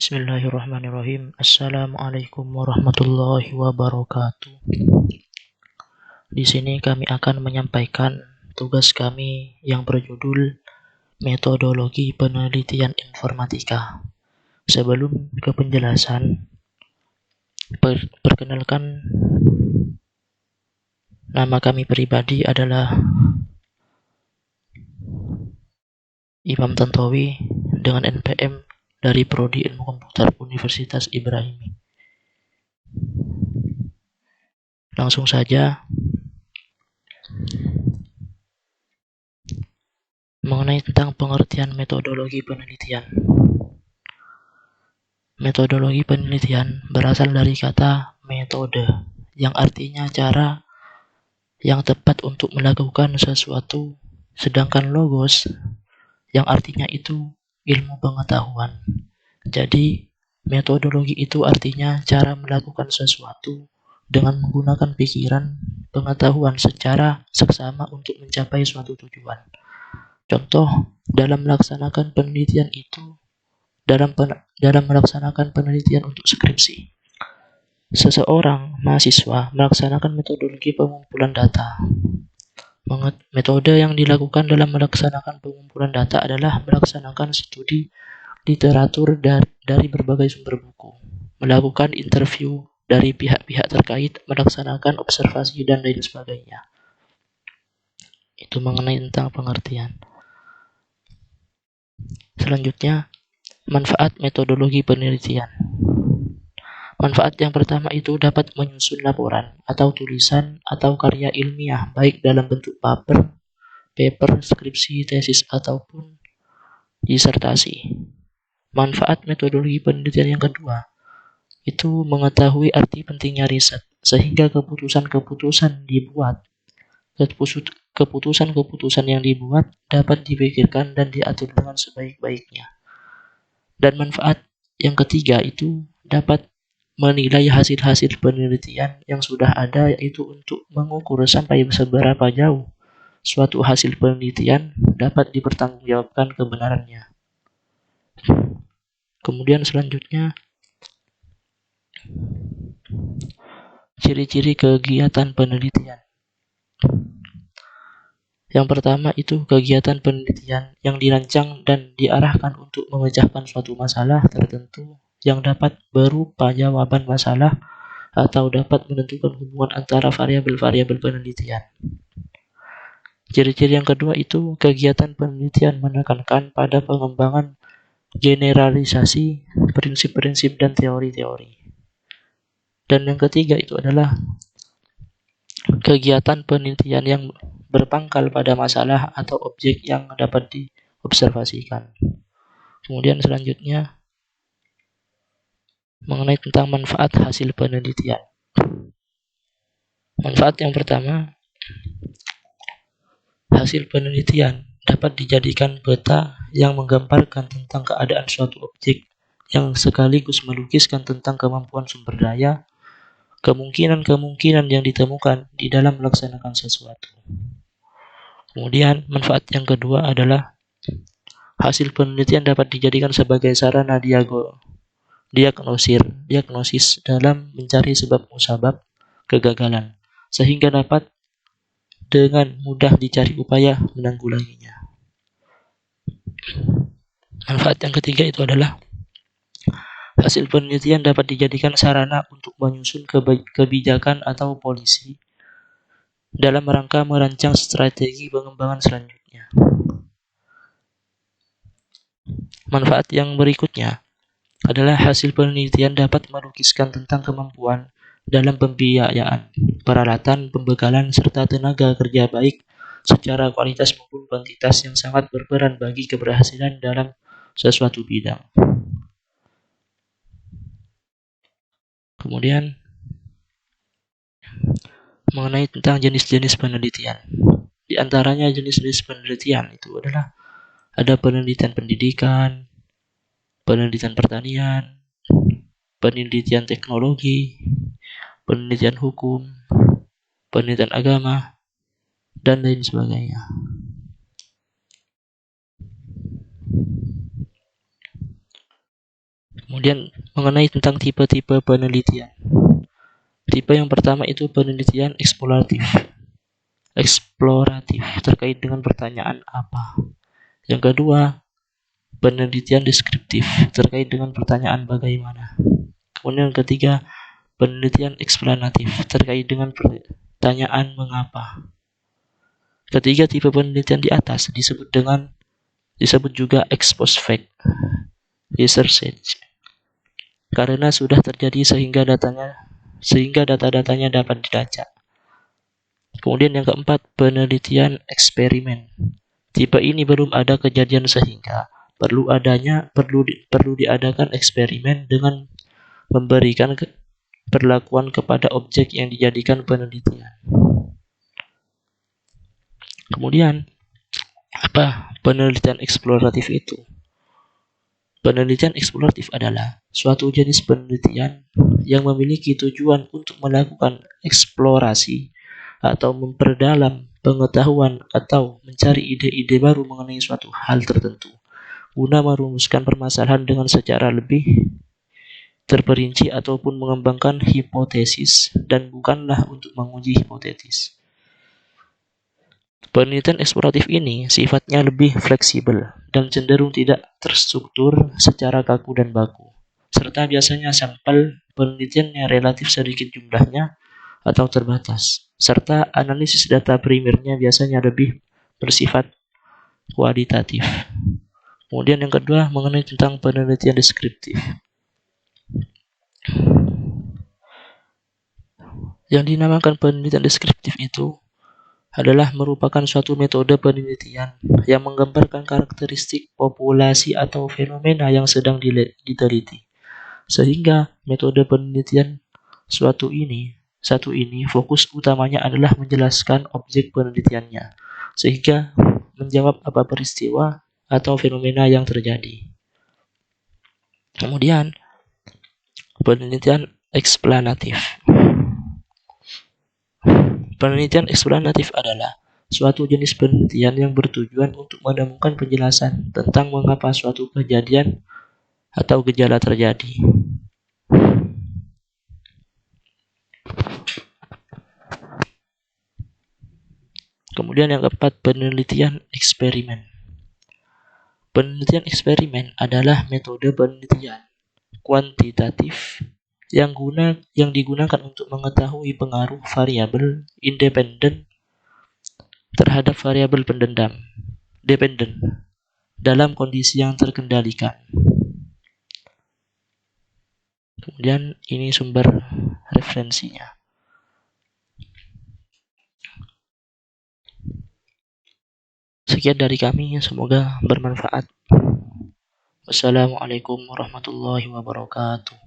Bismillahirrahmanirrahim. Assalamualaikum warahmatullahi wabarakatuh. Di sini kami akan menyampaikan tugas kami yang berjudul Metodologi Penelitian Informatika. Sebelum ke penjelasan, perkenalkan nama kami pribadi adalah Imam Tantowi dengan NPM dari Prodi Ilmu Komputer Universitas Ibrahimi. Langsung saja, mengenai tentang pengertian metodologi penelitian. Metodologi penelitian berasal dari kata metode, yang artinya cara yang tepat untuk melakukan sesuatu, sedangkan logos yang artinya itu ilmu pengetahuan. Jadi, metodologi itu artinya cara melakukan sesuatu dengan menggunakan pikiran, pengetahuan secara seksama untuk mencapai suatu tujuan. Contoh, dalam melaksanakan penelitian untuk skripsi, seseorang mahasiswa melaksanakan metodologi pengumpulan data. Metode yang dilakukan dalam melaksanakan pengumpulan data adalah melaksanakan studi literatur dari berbagai sumber buku, melakukan interview dari pihak-pihak terkait, melaksanakan observasi, dan lain sebagainya. Itu mengenai tentang pengertian. Selanjutnya, manfaat metodologi penelitian. Manfaat yang pertama itu dapat menyusun laporan atau tulisan atau karya ilmiah baik dalam bentuk paper, skripsi, tesis, ataupun disertasi. Manfaat metodologi penelitian yang kedua itu mengetahui arti pentingnya riset, sehingga keputusan-keputusan yang dibuat dapat dipikirkan dan diatur dengan sebaik-baiknya. Dan manfaat yang ketiga itu dapat menilai hasil-hasil penelitian yang sudah ada, yaitu untuk mengukur sampai seberapa jauh suatu hasil penelitian dapat dipertanggungjawabkan kebenarannya. Kemudian selanjutnya, ciri-ciri kegiatan penelitian. Yang pertama itu kegiatan penelitian yang dirancang dan diarahkan untuk memecahkan suatu masalah tertentu yang dapat berupa jawaban masalah atau dapat menentukan hubungan antara variabel-variabel penelitian. Ciri-ciri yang kedua itu kegiatan penelitian menekankan pada pengembangan generalisasi, prinsip-prinsip, dan teori-teori. Dan yang ketiga itu adalah kegiatan penelitian yang berpangkal pada masalah atau objek yang dapat diobservasikan. Kemudian selanjutnya, mengenai tentang manfaat hasil penelitian. Manfaat yang pertama, hasil penelitian dapat dijadikan peta yang menggambarkan tentang keadaan suatu objek yang sekaligus melukiskan tentang kemampuan sumber daya, kemungkinan-kemungkinan yang ditemukan di dalam melaksanakan sesuatu. Kemudian, manfaat yang kedua adalah hasil penelitian dapat dijadikan sebagai sarana diagnosis dalam mencari sebab musabab kegagalan, sehingga dapat dengan mudah dicari upaya menanggulanginya. Manfaat yang ketiga itu adalah hasil penelitian dapat dijadikan sarana untuk menyusun kebijakan atau polisi dalam rangka merancang strategi pengembangan selanjutnya. Manfaat yang berikutnya adalah hasil penelitian dapat melukiskan tentang kemampuan dalam pembiayaan, peralatan, pembekalan, serta tenaga kerja baik secara kualitas maupun kuantitas yang sangat berperan bagi keberhasilan dalam sesuatu bidang. Kemudian, mengenai tentang jenis-jenis penelitian. Di antaranya jenis-jenis penelitian itu adalah ada penelitian pendidikan, penelitian pertanian, penelitian teknologi, penelitian hukum, penelitian agama, dan lain sebagainya. Kemudian mengenai tentang tipe-tipe penelitian. Tipe yang pertama itu penelitian eksploratif terkait dengan pertanyaan apa. Yang kedua, penelitian deskriptif terkait dengan pertanyaan bagaimana. Kemudian yang ketiga, penelitian eksplanatif terkait dengan pertanyaan mengapa. Ketiga tipe penelitian di atas disebut juga ex post fact research karena sudah terjadi sehingga data-datanya dapat dilacak. Kemudian yang keempat, penelitian eksperimen. Tipe ini belum ada kejadian sehingga perlu diadakan eksperimen dengan memberikan perlakuan kepada objek yang dijadikan penelitian. Kemudian, apa penelitian eksploratif itu? Penelitian eksploratif adalah suatu jenis penelitian yang memiliki tujuan untuk melakukan eksplorasi atau memperdalam pengetahuan atau mencari ide-ide baru mengenai suatu hal tertentu guna merumuskan permasalahan dengan secara lebih terperinci ataupun mengembangkan hipotesis dan bukanlah untuk menguji hipotesis. Penelitian eksploratif ini sifatnya lebih fleksibel dan cenderung tidak terstruktur secara kaku dan baku, serta biasanya sampel penelitiannya relatif sedikit jumlahnya atau terbatas, serta analisis data primernya biasanya lebih bersifat kualitatif. Kemudian yang kedua mengenai tentang penelitian deskriptif. Yang dinamakan penelitian deskriptif itu adalah merupakan suatu metode penelitian yang menggambarkan karakteristik populasi atau fenomena yang sedang diteliti. Sehingga metode penelitian satu ini fokus utamanya adalah menjelaskan objek penelitiannya, sehingga menjawab apa peristiwa atau fenomena yang terjadi. Kemudian penelitian eksplanatif. Penelitian eksplanatif adalah suatu jenis penelitian yang bertujuan untuk menemukan penjelasan tentang mengapa suatu kejadian atau gejala terjadi. Kemudian yang keempat, penelitian eksperimen. Penelitian eksperimen adalah metode penelitian kuantitatif yang digunakan untuk mengetahui pengaruh variabel independen terhadap variabel dependen dalam kondisi yang terkendalikan. Kemudian ini sumber referensinya. Sekian dari kami, semoga bermanfaat. Wassalamualaikum warahmatullahi wabarakatuh.